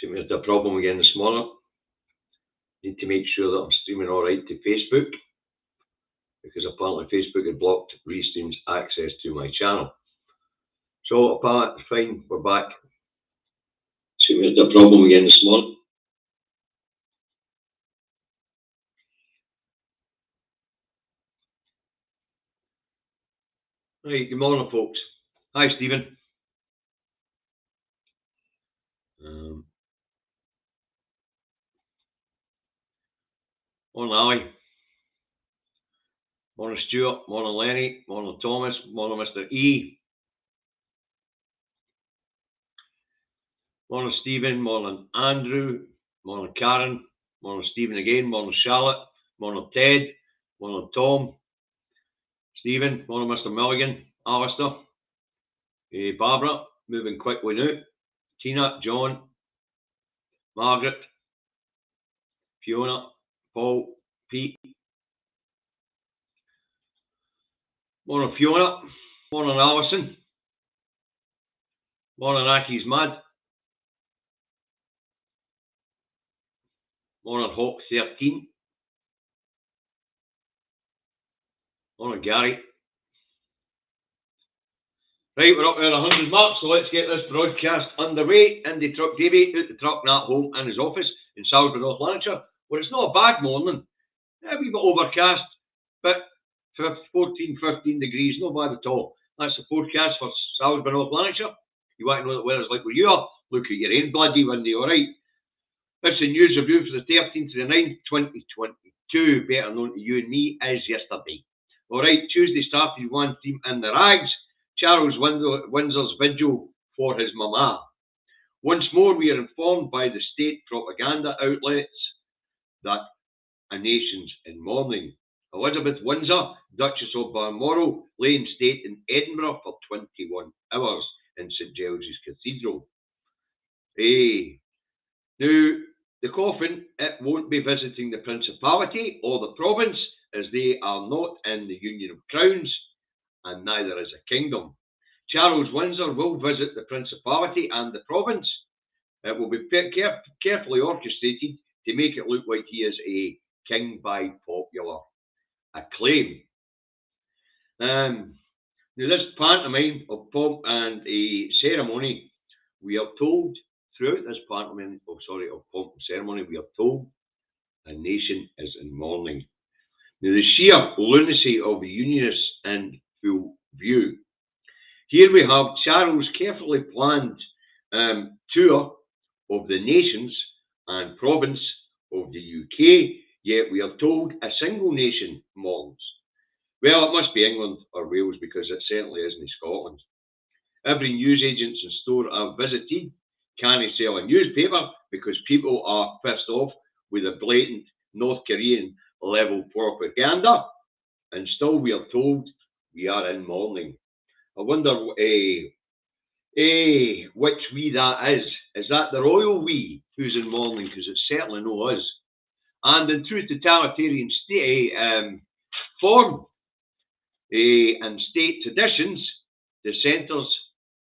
See, there's a problem again this morning. Need to make sure that I'm streaming alright to Facebook, because apparently Facebook had blocked Restream's access to my channel. So apparently, fine, we're back. See, there's a problem again this morning. Right, good morning, folks. Hi, Stephen. Morning, Ali. Morning, Stuart. Morning, Lenny. Morning, Thomas. Morning, Mr. E. Morning, Stephen. Morning, Andrew. Morning, Karen. Morning, Stephen again. Morning, Charlotte. Morning, Ted. Morning, Tom. Stephen. Morning, Mr. Milligan. Alistair. Barbara. Moving quickly now. Tina. John. Margaret. Fiona. Paul. Pete. Morning, Fiona. Morning, Alison. Morning, Aki's Mad. Morning, Hawk 13. Morning, Gary. Right, we're up there 100 marks, so let's get this broadcast underway. Indy Truck Davey out the truck and at home in his office in Salisbury, North Lanarkshire, where it's not a bad morning. A wee bit overcast, but 14, 15 degrees, not bad at all. That's the forecast for Salisbury, North Lanarkshire. You want to know what the weather's like where you are? Look at your own bloody windy, alright? That's the news review for the 13th to the 9th, 2022, better known to you and me as yesterday. Alright, Tuesday started one theme in the rags. Charles Windsor's vigil for his mama. Once more, we are informed by the state propaganda outlets that a nation's in mourning. Elizabeth Windsor, Duchess of Balmoral, lay in state in Edinburgh for 21 hours in St Giles's Cathedral. Now, the coffin, it won't be visiting the Principality or the province, as they are not in the Union of Crowns, and neither is a kingdom. Charles Windsor will visit the Principality and the province. It will be carefully orchestrated to make it look like he is a king by popular acclaim. Now, this pantomime of pomp and a ceremony, we are told throughout this pantomime, of pomp and ceremony, we are told a nation is in mourning. Now, the sheer lunacy of the Unionists in full view. Here we have Charles' carefully planned tour of the nations and province of the UK, yet we are told a single nation mourns. Well, it must be England or Wales, because it certainly isn't Scotland. Every newsagent and store I've visited can't sell a newspaper because people are pissed off with a blatant North Korean level propaganda, and still we are told we are in mourning. I wonder which we that is. Is that the royal we who's in mourning? Because it's certainly no us. And in true totalitarian state form and state traditions, dissenters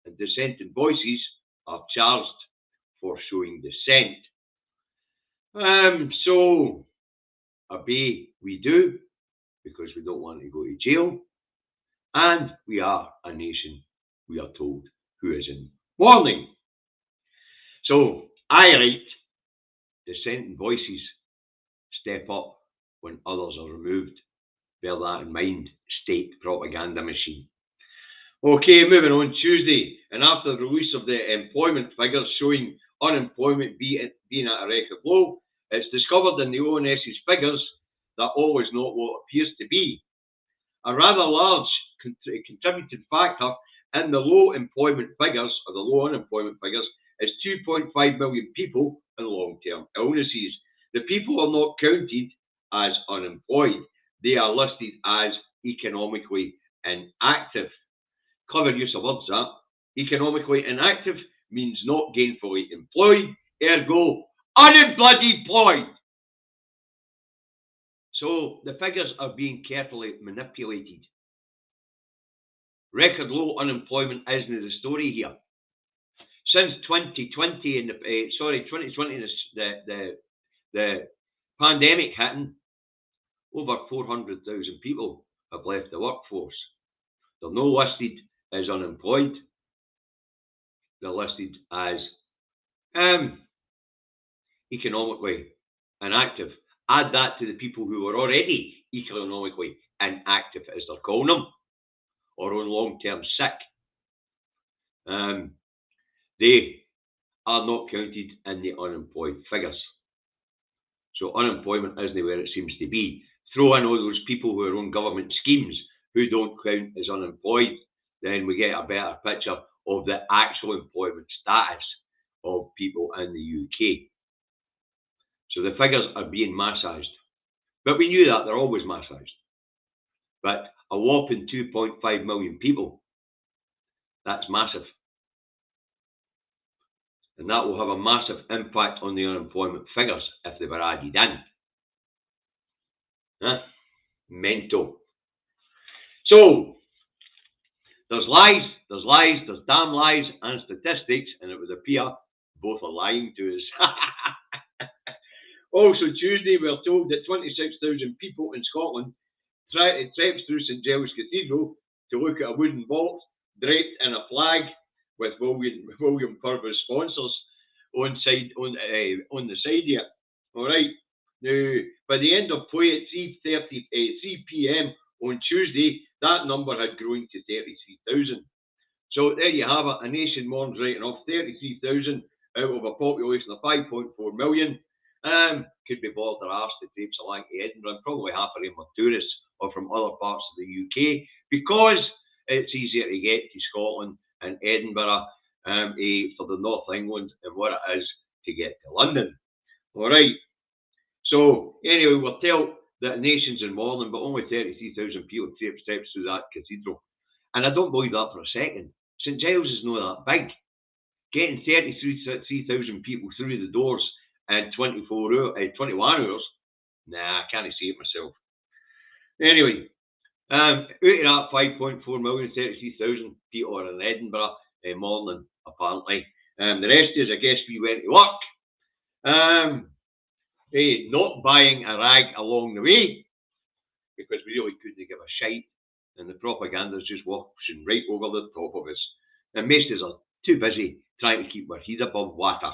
and dissenting voices are charged for showing dissent. So obey we do, because we don't want to go to jail. And we are a nation, we are told, who is in mourning. So I write, dissenting voices step up when others are removed. Bear that in mind, state propaganda machine. Okay, moving on. Tuesday, and after the release of the employment figures showing unemployment being at a record low, it's discovered in the ONS's figures that all is not what appears to be. A rather large contributing factor in the low employment figures, or the low unemployment figures, is 2.5 million people in long-term illnesses. The people are not counted as unemployed. They are listed as economically inactive. Clever use of words, that. Economically inactive means not gainfully employed, ergo unemployed. So the figures are being carefully manipulated. Record low unemployment isn't the story here. since 2020 and 2020, the pandemic hitting, over 400,000 people have left the workforce. They're not listed as unemployed. They're listed as economically inactive. Add that to the people who are already economically inactive, as they're calling them, or on long-term sick. They are not counted in the unemployed figures. So unemployment isn't where it seems to be. Throw in all those people who are on government schemes who don't count as unemployed, then we get a better picture of the actual employment status of people in the UK. So the figures are being massaged. But we knew that, they're always massaged. But a whopping 2.5 million people, that's massive. And that will have a massive impact on the unemployment figures if they were added in. Mental. So, there's lies, there's damn lies and statistics, and it would appear both are lying to us. Also, Tuesday, we're told that 26,000 people in Scotland traipsed through St Giles Cathedral to look at a wooden vault draped in a flag with William Purvis sponsors on the side here. All right. Now, by the end of play at 3 p.m. on Tuesday, that number had grown to 33,000. So there you have it. A nation mourns writing off 33,000 out of a population of 5.4 million. Could be bothered their arse to traipse along to Edinburgh, and probably half of them are tourists or from other parts of the UK, because it's easier to get to Scotland and Edinburgh for the North England and what it is to get to London. All right. So anyway, we're told that the nation's in mourning, but only 33,000 people traipsed through that cathedral. And I don't believe that for a second. St Giles is not that big. Getting 33,000 people through the doors in 21 hours, nah, I can't see it myself. Anyway, out of that 5.4 million, 33,000 people are in Edinburgh mourning, apparently. The rest is, I guess, we went to work. Not buying a rag along the way, because we really couldn't give a shite, and the propaganda's just washing right over the top of us. And most of us are too busy trying to keep our head above water.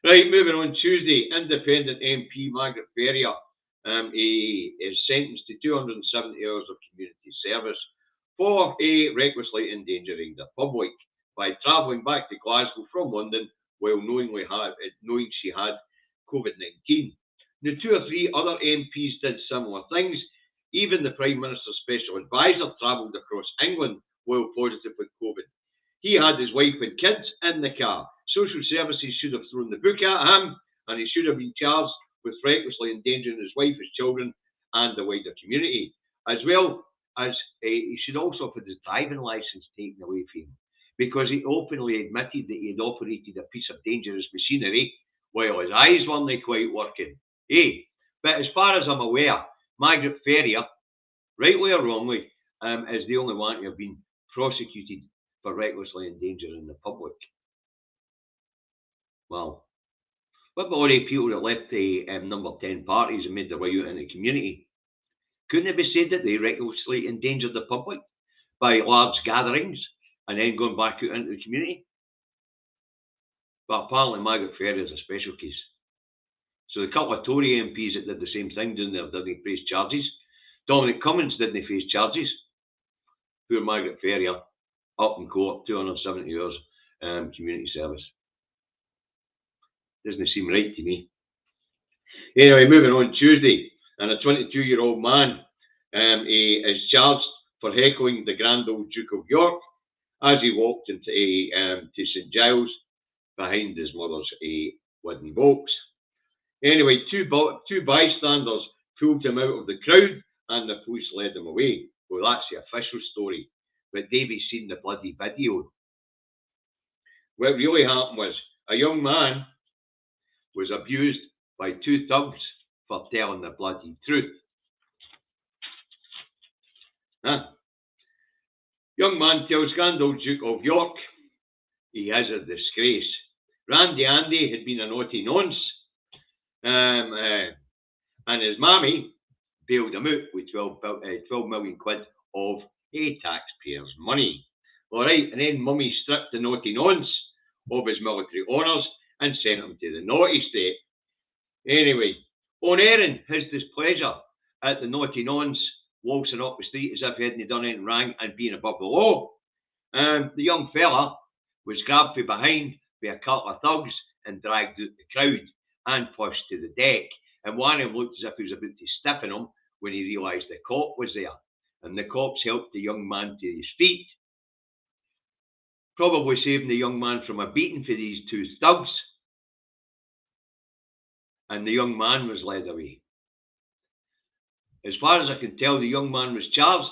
Right, moving on. Tuesday, independent MP Margaret Ferrier is sentenced to 270 hours of community service for recklessly endangering the public by travelling back to Glasgow from London while knowing she had COVID-19. Now, 2 or 3 other MPs did similar things. Even the Prime Minister's special advisor travelled across England while positive with COVID. He had his wife and kids in the car. Social services should have thrown the book at him, and he should have been charged with recklessly endangering his wife, his children, and the wider community. As well as he should also have had his driving licence taken away from him, because he openly admitted that he had operated a piece of dangerous machinery while his eyes weren't quite working. But as far as I'm aware, Margaret Ferrier, rightly or wrongly, is the only one to have been prosecuted for recklessly endangering the public. Well, what about all the people that left the number 10 parties and made their way out in the community? Couldn't it be said that they recklessly endangered the public by large gatherings and then going back out into the community? But apparently Margaret Ferrier is a special case. So the couple of Tory MPs that did the same thing down there didn't face charges. Dominic Cummings didn't face charges. Poor Margaret Ferrier, up in court, 270 hours community service. Doesn't seem right to me. Anyway, moving on. Tuesday, and a 22-year-old man he is charged for heckling the Grand Old Duke of York as he walked into to St Giles behind his mother's wooden box. Anyway, two bystanders pulled him out of the crowd and the police led him away. Well, that's the official story, but Davy's seen the bloody video. What really happened was a young man was abused by 2 thugs for telling the bloody truth. Young man tells Grand Old Duke of York he is a disgrace. Randy Andy had been a naughty nonce, and his mammy bailed him out with 12 million quid of taxpayers' money. All right, and then mummy stripped the naughty nonce of his military honours and sent him to the naughty state. Anyway, on airing his displeasure at the naughty nonce waltzing up the street as if he hadn't done anything wrong and being above the law, the young fella was grabbed from behind by a couple of thugs and dragged out the crowd and pushed to the deck. And one of them looked as if he was about to stiffen him when he realised the cop was there. And the cops helped the young man to his feet, probably saving the young man from a beating for these two thugs. And the young man was led away. As far as I can tell, the young man was charged,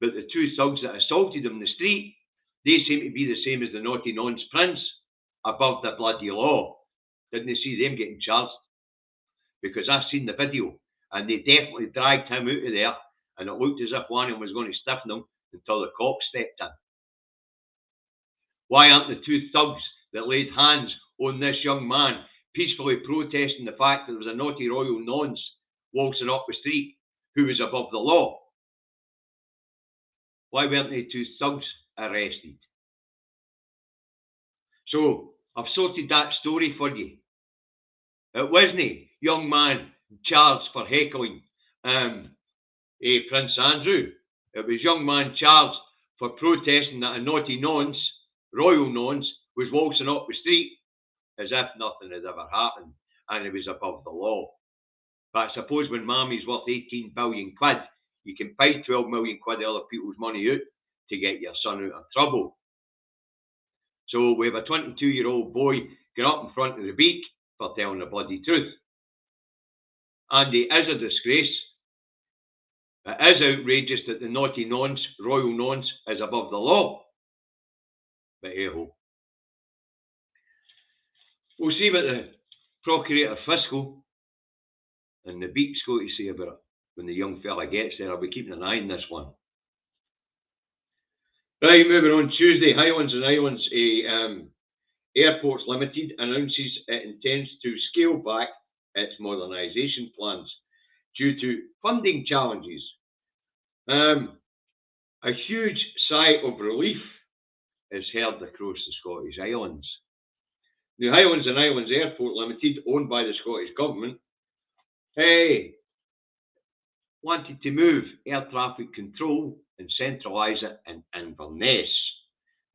but the two thugs that assaulted him in the street, they seem to be the same as the naughty nonce prince, above the bloody law. Didn't they see them getting charged? Because I've seen the video, and they definitely dragged him out of there, and it looked as if one of them was going to stiffen him until the cops stepped in. Why aren't the two thugs that laid hands on this young man peacefully protesting the fact that there was a naughty royal nonce waltzing up the street who was above the law? Why weren't the two thugs arrested? So, I've sorted that story for you. It wasn't young man charged for heckling Prince Andrew. It was young man charged for protesting that a naughty nonce, royal nonce, was waltzing up the street as if nothing had ever happened and it was above the law. But I suppose when mammy's worth 18 billion quid, you can pay 12 million quid of other people's money out to get your son out of trouble. So we have a 22-year-old boy get up in front of the beak for telling the bloody truth. And he is a disgrace. It is outrageous that the naughty nonce, royal nonce, is above the law. But hey-ho. We'll see what the Procurator Fiscal and the Beak's going to say about it when the young fella gets there. I'll be keeping an eye on this one. Right, moving on. Tuesday, Highlands and Islands Airports Limited announces it intends to scale back its modernisation plans due to funding challenges. A huge sigh of relief is heard across the Scottish Islands. The Highlands and Islands Airport Limited, owned by the Scottish Government, wanted to move air traffic control and centralise it in Inverness.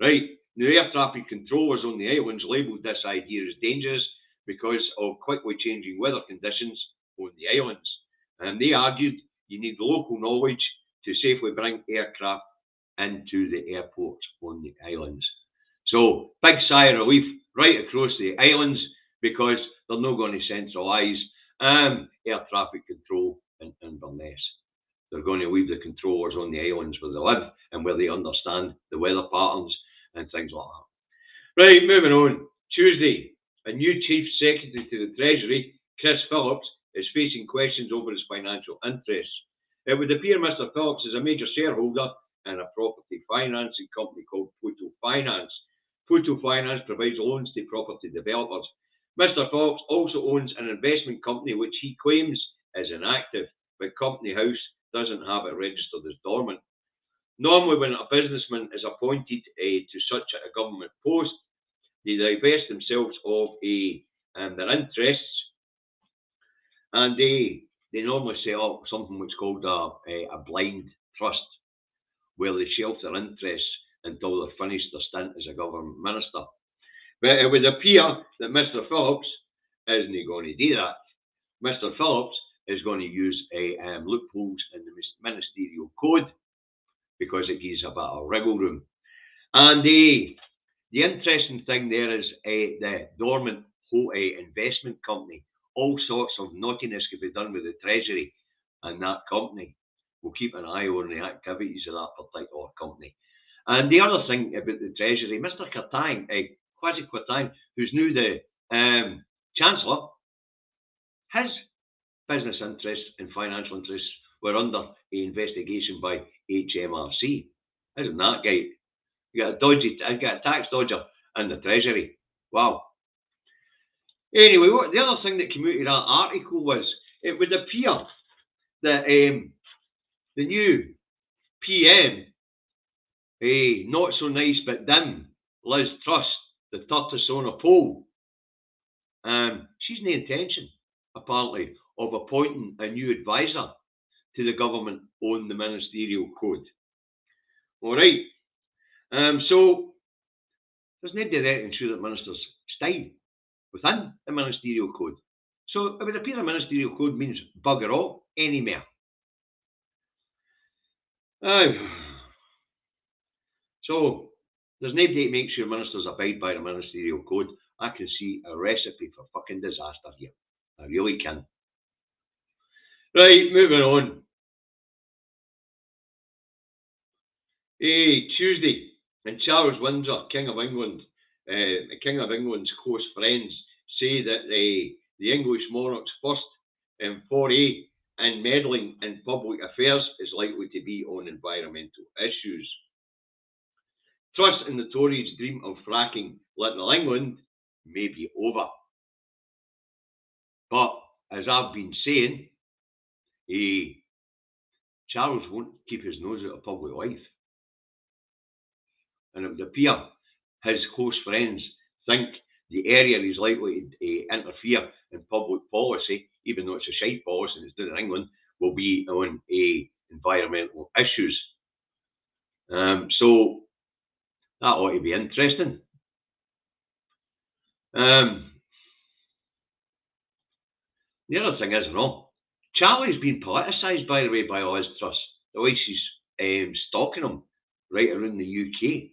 Right, the air traffic controllers on the islands labelled this idea as dangerous because of quickly changing weather conditions on the islands. And they argued you need local knowledge to safely bring aircraft into the airports on the islands. So, big sigh of relief right across the islands because they're not going to centralise air traffic control in Inverness. They're going to leave the controllers on the islands where they live and where they understand the weather patterns and things like that. Right, moving on. Tuesday, a new Chief Secretary to the Treasury, Chris Phillips, is facing questions over his financial interests. It would appear Mr. Phillips is a major shareholder in a property financing company called Pluto Finance. Pluto Finance provides loans to property developers. Mr. Phillips also owns an investment company which he claims is inactive, but Company House doesn't have it registered as dormant. Normally, when a businessman is appointed to such a government post, they divest themselves of their interests, and they normally set up something which is called a blind trust, where they shelf their interests until they're finished their stint as a government minister. But it would appear that Mr. Phillips isn't going to do that. Mr. Phillips is going to use loopholes in the ministerial code because it gives a bit of wriggle room. And the interesting thing there is the dormant investment company. All sorts of naughtiness could be done with the Treasury and that company. We'll keep an eye on the activities of that particular company. And the other thing about the Treasury, Mr. Kwasi Kwarteng, who's now the Chancellor, his business interests and financial interests were under an investigation by HMRC. Isn't that guy? You got a tax dodger and the Treasury. Wow. Anyway, the other thing that came out of that article was it would appear that the new PM, not so nice but dim, Liz Truss, the tortoise on a pole, she's no intention, apparently, of appointing a new advisor to the government on the ministerial code. All right. So there's nobody there to ensure that ministers stay within the ministerial code. So it would appear the ministerial code means bugger all anymore. So there's nobody to make sure ministers abide by the ministerial code. I can see a recipe for fucking disaster here. I really can. Right, moving on. Tuesday, and Charles Windsor, King of England, King of England's close friends say that the English monarch's first foray in meddling in public affairs is likely to be on environmental issues. Truss and the Tories' dream of fracking little England may be over. But, as I've been saying, Charles won't keep his nose out of public life. And it would appear his close friends think the area he's likely to interfere in public policy, even though it's a shite policy and it's done in England, will be on environmental issues. So that ought to be interesting. The other thing is, Charlie's been politicised, by the way, by Liz Truss. The way she's stalking him right around the UK.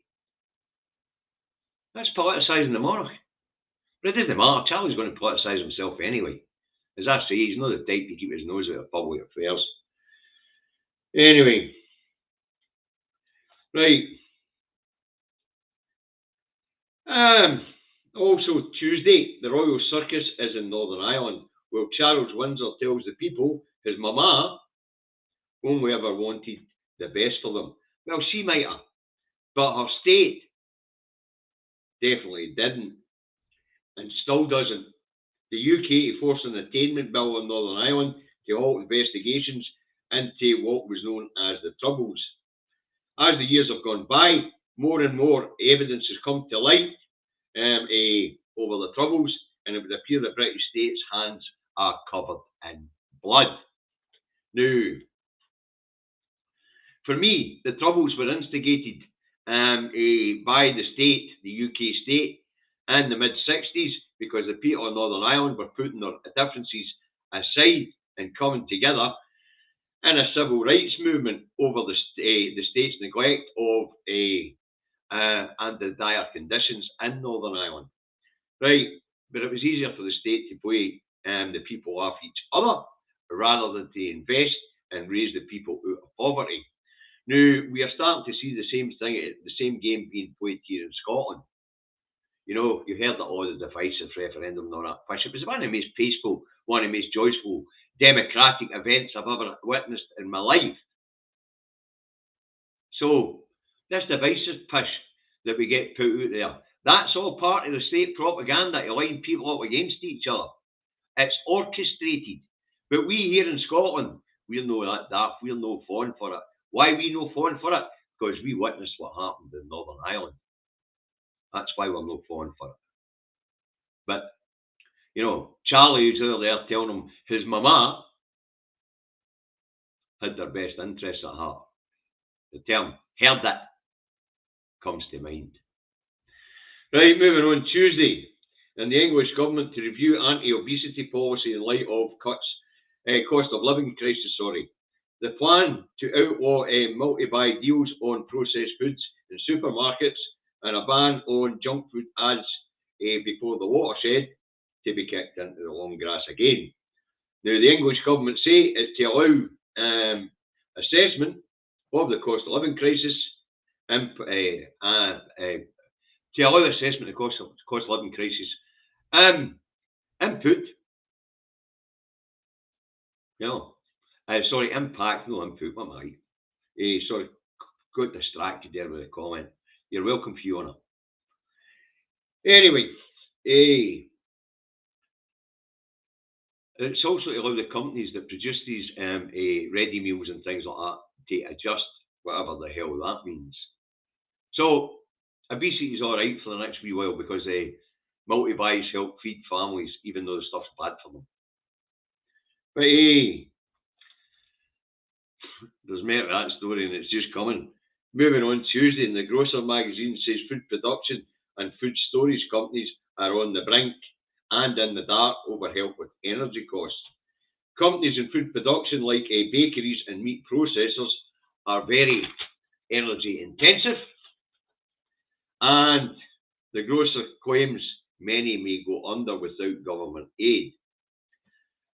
That's politicising the monarch. But it doesn't matter. Charlie's going to politicise himself anyway. As I say, he's not the type to keep his nose out of public affairs. Anyway. Right. Also, Tuesday, the Royal Circus is in Northern Ireland, where Charles Windsor tells the people his mama only ever wanted the best for them. Well, she might have, but her state definitely didn't, and still doesn't. The UK forced an attainment bill on Northern Ireland to halt investigations into what was known as the Troubles. As the years have gone by, more and more evidence has come to light over the Troubles, and it would appear the British state's hands are covered in blood. Now, for me, the Troubles were instigated by the state, the UK state, in the mid-60s, because the people of Northern Ireland were putting their differences aside and coming together in a civil rights movement over the state's neglect of and the dire conditions in Northern Ireland. Right, but it was easier for the state to play the people off each other rather than to invest and raise the people out of poverty. Now, we are starting to see the same thing, the same game being played here in Scotland. You know, you heard that all the divisive referendum and all that push. It was one of the most peaceful, one of the most joyful, democratic events I've ever witnessed in my life. So, this divisive push that we get put out there, that's all part of the state propaganda to line people up against each other. It's orchestrated. But we here in Scotland, we're no that daft, we're no fond for it. Why we no fond for it? Because we witnessed what happened in Northern Ireland. That's why we're no fond for it. But, you know, Charlie was over there telling him his mama had their best interests at heart. The term heard that comes to mind. Right, moving on. Tuesday, and the English government to review anti-obesity policy in light of cost of living crisis. The plan to outlaw multi-buy deals on processed foods in supermarkets and a ban on junk food ads before the watershed to be kicked into the long grass again. Now, the English government say it's to allow assessment of the cost of living crisis and to allow assessment of the cost of living crisis input. Impact, no input. What am I? Sorry, got distracted there with a comment. You're welcome, Fiona. Anyway, it's also to allow the companies that produce these ready meals and things like that to adjust whatever the hell that means. So obesity is all right for the next wee while because multi-buys help feed families, even though the stuff's bad for them. But there's more to that story, and it's just coming. Moving on, Tuesday, in the Grocer magazine says food production and food storage companies are on the brink and in the dark over help with energy costs. Companies in food production like bakeries and meat processors are very energy intensive, and the grocer claims many may go under without government aid.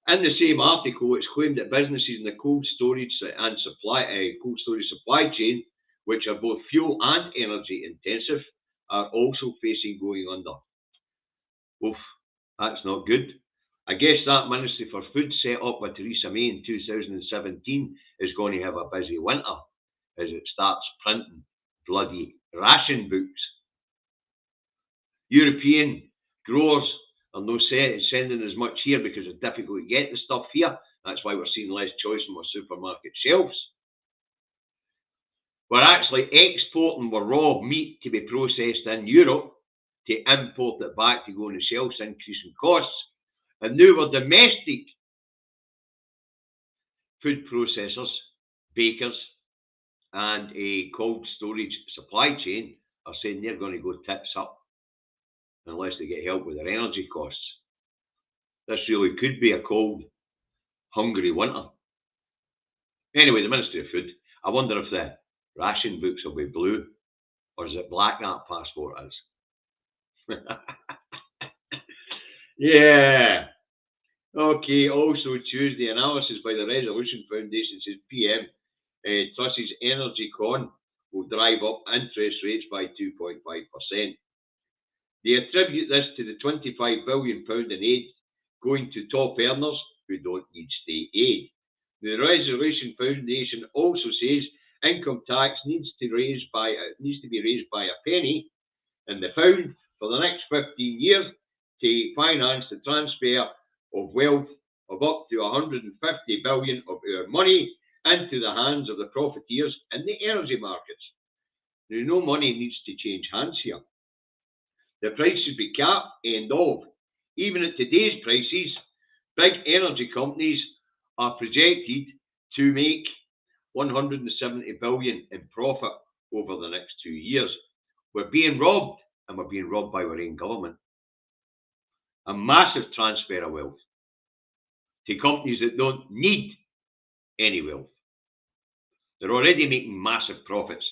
In the same article, it's claimed that businesses in the cold storage supply chain, which are both fuel and energy intensive, are also facing going under. Oof, that's not good. I guess that Ministry for Food set up by Theresa May in 2017 is going to have a busy winter as it starts printing bloody ration books. European growers are no sending as much here because it's difficult to get the stuff here. That's why we're seeing less choice on our supermarket shelves. We're actually exporting our raw meat to be processed in Europe to import it back to go on the shelves, increasing costs. And now our domestic food processors, bakers, and a cold storage supply chain are saying they're going to go tits up unless they get help with their energy costs. This really could be a cold, hungry winter. Anyway, the Ministry of Food, I wonder if the ration books will be blue, or is it black that passport is? Yeah. Okay, also Tuesday, analysis by the Resolution Foundation says PM Truss's energy con will drive up interest rates by 2.5%. They attribute this to the £25 billion in aid going to top earners who don't need state aid. The Resolution Foundation also says income tax needs to be raised by a penny in the pound for the next 15 years to finance the transfer of wealth of up to 150 billion of our money into the hands of the profiteers in the energy markets. Now, no money needs to change hands here. The price should be capped, end of. Even at today's prices, big energy companies are projected to make 170 billion in profit over the next 2 years. We're being robbed, and we're being robbed by our own government. A massive transfer of wealth to companies that don't need any wealth. They're already making massive profits.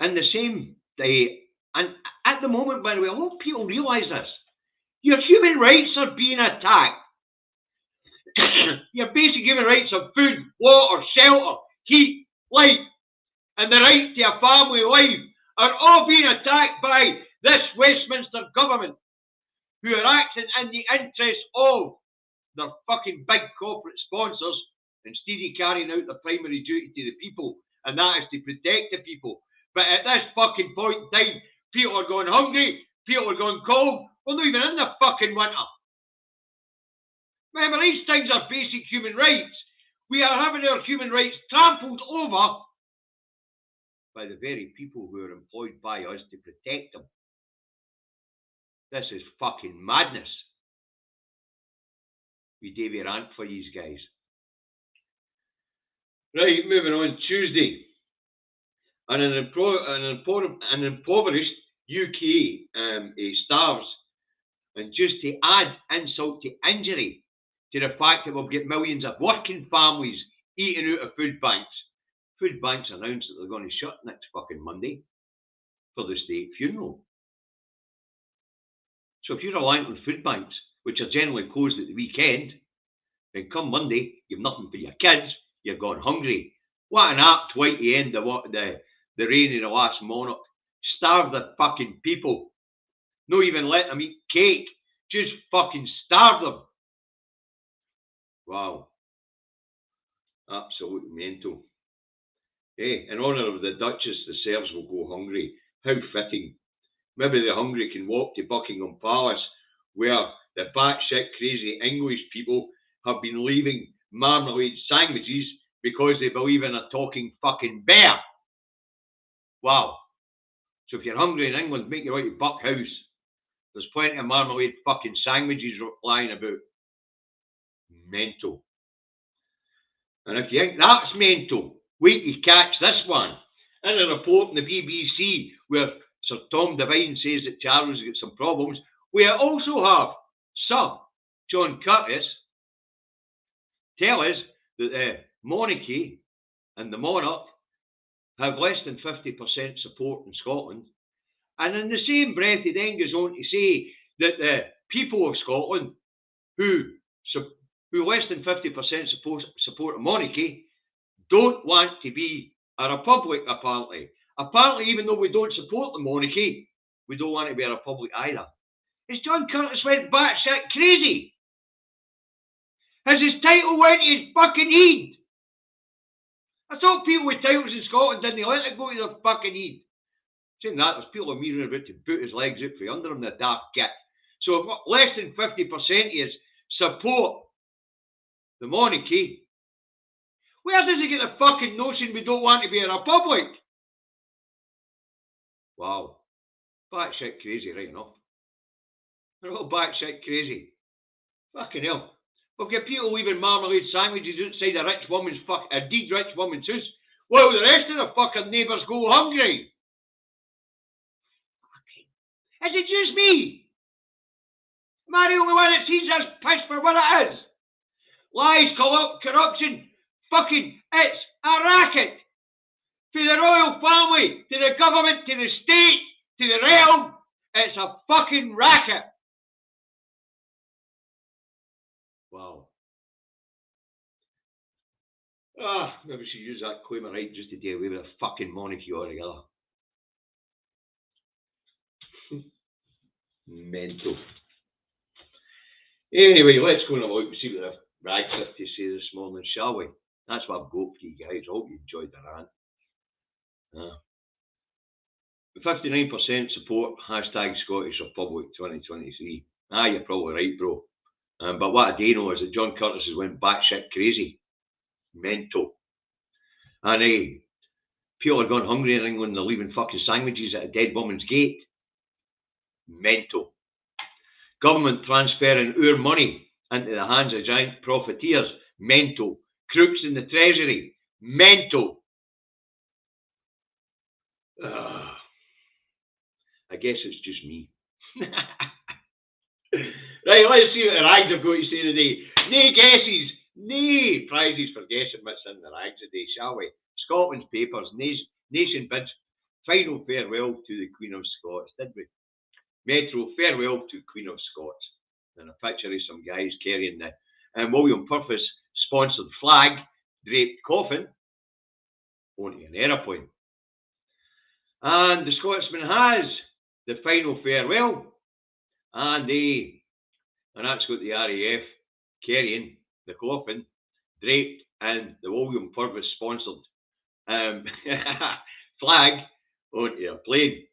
And the same day, and at the moment, by the way, I hope people realise this. Your human rights are being attacked. Your basic human rights of food, water, shelter, heat, light, and the right to a family life are all being attacked by this Westminster government, who are acting in the interest of their fucking big corporate sponsors instead of carrying out their primary duty to the people, and that is to protect the people. But at this fucking point in time, people are going hungry, people are going cold, we're not even in the fucking winter. Remember, these things are basic human rights. We are having our human rights trampled over by the very people who are employed by us to protect them. This is fucking madness. We Davy rant for these guys. Right, moving on. Tuesday. An impoverished UK starves. And just to add insult to injury to the fact that we'll get millions of working families eating out of food banks. Food banks announced that they're going to shut next fucking Monday for the state funeral. So if you're reliant on food banks, which are generally closed at the weekend, then come Monday, you've nothing for your kids, you're gone hungry. What an apt way to end the reign of the last monarch. Starve the fucking people. No even let them eat cake. Just fucking starve them. Wow. Absolutely mental. In honour of the Duchess, the serfs will go hungry. How fitting. Maybe the hungry can walk to Buckingham Palace, where the batshit crazy English people have been leaving marmalade sandwiches because they believe in a talking fucking bear. Wow. So if you're hungry in England, make your way to Buck House. There's plenty of marmalade fucking sandwiches lying about. Mental. And if you think that's mental, wait to catch this one. In a report on the BBC where Sir Tom Devine says that Charles has got some problems, we also have Sir John Curtis tell us that the monarchy and the monarch have less than 50% support in Scotland. And in the same breath, he then goes on to say that the people of Scotland who less than 50% support a monarchy don't want to be a republic, apparently. Apparently, even though we don't support the monarchy, we don't want to be a republic either. Has John Curtis went batshit crazy? Has his title went to his fucking head? I thought people with titles in Scotland didn't let it go to their fucking head. Saying that, there's people immediately about to boot his legs out from under him, the dark git. So if less than 50% is support the monarchy, where does he get the fucking notion we don't want to be a republic? Wow. Batshit crazy, right enough. They're all batshit crazy. Fucking hell. We've got people leaving marmalade sandwiches outside a deed rich woman's house while the rest of the fucking neighbours go hungry. Fucking. Is it just me? Am I the only one that sees this piss for what it is? Lies, corruption, fucking, it's a racket. To the royal family, to the government, to the state, to the realm, it's a fucking racket. Wow. Maybe we should use that claim of right just to do away with a fucking monarchy altogether. Mental. Anyway, let's go and have a look and see what the rags have to say this morning, shall we? That's what I've got for you guys. I hope you enjoyed the rant. 59% support #Scottish Republic 2023. You're probably right, bro. But what I do know is that John Curtis has went batshit crazy. Mental. And people are going hungry in England, they're leaving fucking sandwiches at a dead woman's gate. Mental. Government transferring our money into the hands of giant profiteers. Mental. Crooks in the Treasury. Mental. I guess it's just me. Right, let's see what the rags have got to say today. Nae guesses, nae prizes for guessing what's in the rags today, shall we? Scotland's papers, nation bids final farewell to the Queen of Scots, did we? Metro, farewell to Queen of Scots. And a picture of some guys carrying the William Purvis sponsored flag draped coffin onto an aeroplane. And the Scotsman has the final farewell, and that's got the RAF carrying the coffin draped in the William Purvis sponsored flag onto a plane.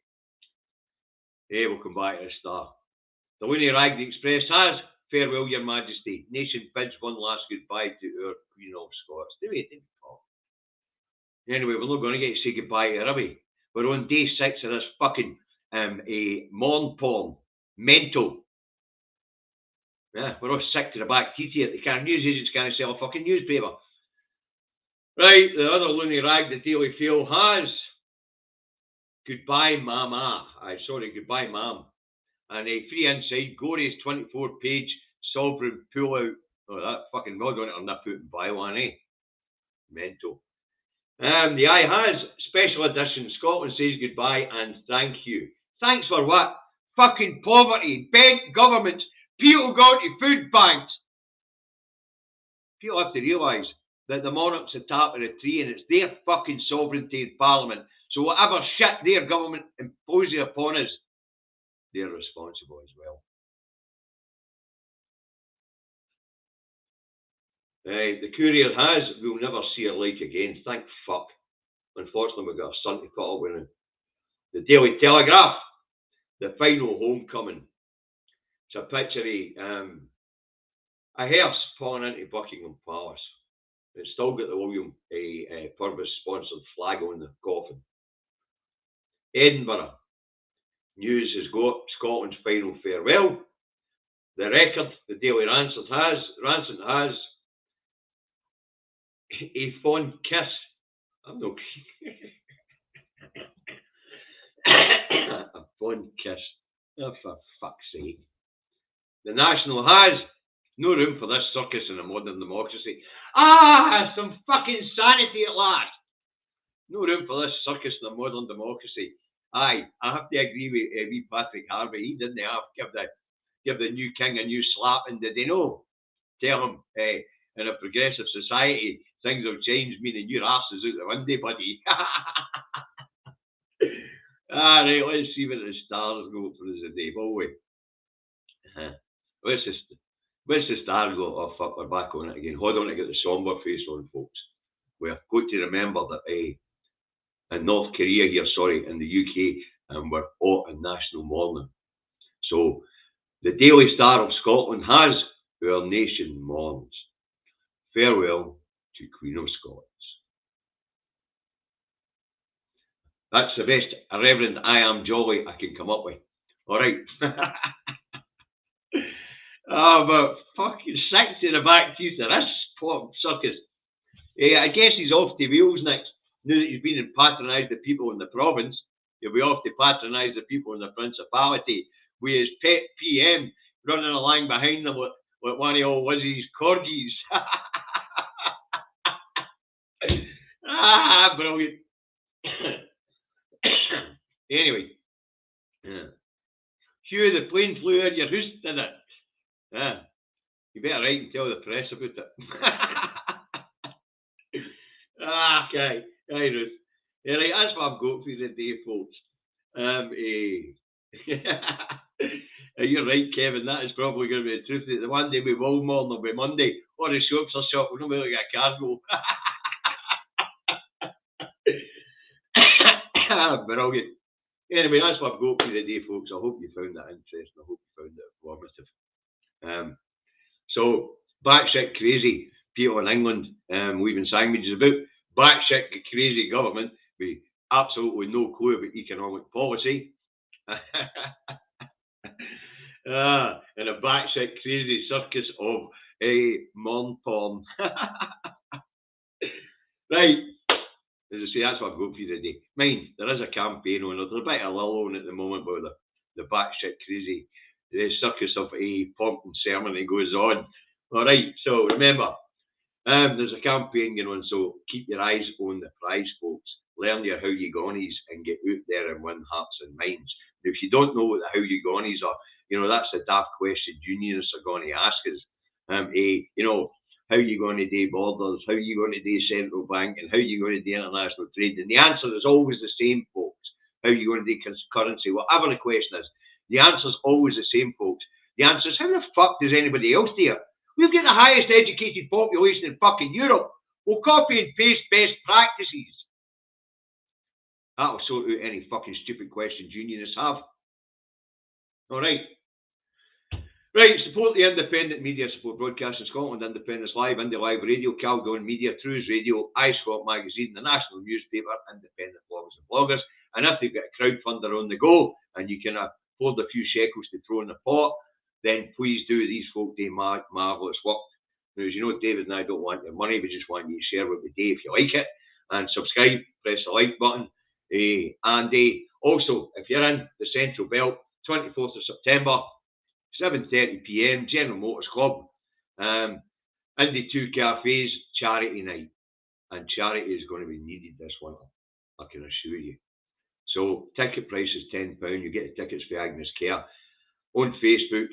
We'll come back to the start. The Looney Rag Express has farewell, Your Majesty. Nation bids one last goodbye to our Queen of Scots. Anyway, we're not going to get to say goodbye to her, are we? We're on day 6 of this fucking morn porn. Mental. Yeah, we're all sick to the back teeth here. The news agents can't sell a fucking newspaper. Right, the other loony rag, the Daily Fail, has Goodbye Mama. Goodbye Ma'am. And a free inside, glorious 24-page sovereign pull-out. Oh, that fucking well done it on that put by one, Mental. The Eye has special edition. Scotland says goodbye and thank you. Thanks for what? Fucking poverty, bent governments, people going to food banks. People have to realise that the monarch's a tap of a tree and it's their fucking sovereignty in Parliament. So whatever shit their government imposes upon us, they're responsible as well. The Courier has, we'll never see her like again, thank fuck. Unfortunately, we've got a son to put up with. The Daily Telegraph, the final homecoming. It's a picture of a hearse pulling into Buckingham Palace. It's still got the William Purvis sponsored flag on the coffin. Edinburgh, news has got Scotland's final farewell. The Record, the Daily Rancid has a fond kiss. I'm not a fond kiss. Oh, for fuck's sake. The National has no room for this circus in a modern democracy. Some fucking sanity at last. No room for this circus in a modern democracy. Aye, I have to agree with Patrick Harvey. He didn't have to give the new king a new slap, and did he know? Tell him, in a progressive society, things have changed, meaning your arse is out the window, buddy. Right, let's see where the stars go for us today, will we? Where's the stars go? Oh, fuck, we're back on it again. Hold on to get the somber face on, folks. We've got to remember that in North Korea here, in the UK, we're all in national mourning. So, the Daily Star of Scotland has "Our nation mourns. Farewell to Queen of Scots." That's the best Reverend I Am Jolly I can come up with. All right. But fucking sick to the back teeth of this pop circus. I guess he's off to Wales next. Now that he's been and patronised the people in the province, he'll be off to patronise the people in the Principality with his pet PM running along behind them like one of old Lizzie's corgis. Brilliant. Anyway, Hugh, the plane flew out your house, did it? You better write and tell the press about it. Okay, Ruth. Right, that's what I've got for you today, folks. You're right, Kevin. That is probably going to be the truth. The one day we will mourn will be Monday. All the shops are shut. We're not going to get a cargo. Brilliant. Anyway, that's what I've got for you today, folks. I hope you found that interesting. I hope you found it informative. So, batshit crazy people in England weaving sandwiches about batshit crazy government with absolutely no clue about economic policy. And a batshit crazy circus of mourn porn. Right. As I say, that's what I've got for you today. Mind, there is a campaign on it. There's a bit of lull on at the moment about the batshit crazy circus of pomp and ceremony goes on. All right, so remember, there's a campaign going on, so keep your eyes on the prize, folks. Learn your how you gonnies and get out there and win hearts and minds. Now, if you don't know what the how you gonnies are, that's the daft question unionists are going to ask us. How are you going to do borders? How are you going to do central bank? And how are you going to do international trade? And the answer is always the same, folks. How are you going to do currency? Whatever the question is, the answer is always the same, folks. The answer is, how the fuck does anybody else do it? We've got the highest educated population in fucking Europe. We'll copy and paste best practices. That'll sort out any fucking stupid questions unionists have. All right. Right, support the independent media, support Broadcasting Scotland, Independence Live, Indie Live Radio, Calgon Media, Trues Radio, iScot Magazine, the national newspaper, independent bloggers and bloggers. And if they've got a crowdfunder on the go and you can afford a few shekels to throw in the pot, then please do. These folk do marvellous work. Now, as you know, David and I don't want your money, we just want you to share what we do if you like it. And subscribe, press the like button. And also, if you're in the Central Belt, 24th of September, 7:30 p.m, General Motors Club, Indie 2 Cafes, charity night. And charity is going to be needed this winter, I can assure you. So, ticket price is £10. You get the tickets for Agnes Care. On Facebook,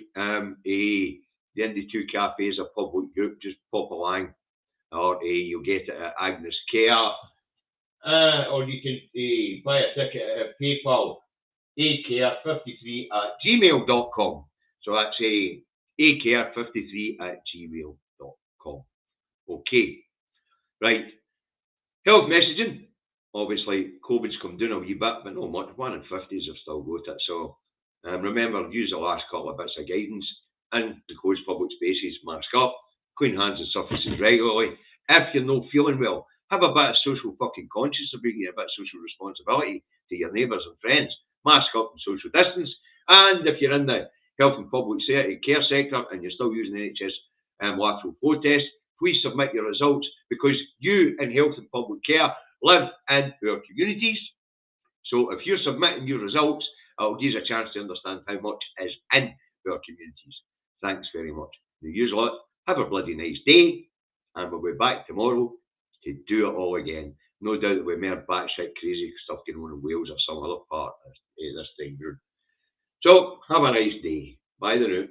the Indie 2 Cafe is a public group, just pop along. Or you'll get it at Agnes Care. Or you can buy a ticket at PayPal, acare53@gmail.com. So that's acare53@gmail.com. Okay. Right. Health messaging. Obviously, COVID's come down a wee bit, but not much. 1 in 50s have still got it. So remember, use the last couple of bits of guidance in the closed public spaces. Mask up, clean hands and surfaces regularly. If you're not feeling well, have a bit of social fucking conscience about you, a bit of social responsibility to your neighbours and friends. Mask up and social distance. And if you're in the health and public care sector and you're still using the NHS lateral flow test, please submit your results, because you in health and public care live in our communities. So if you're submitting your results, it'll give us a chance to understand how much is in our communities. Thanks very much. Now, use a lot. Have a bloody nice day, and we'll be back tomorrow to do it all again. No doubt that we're more batshit crazy stuff going on in Wales or some other part of this thing. So have a nice day. Bye the now.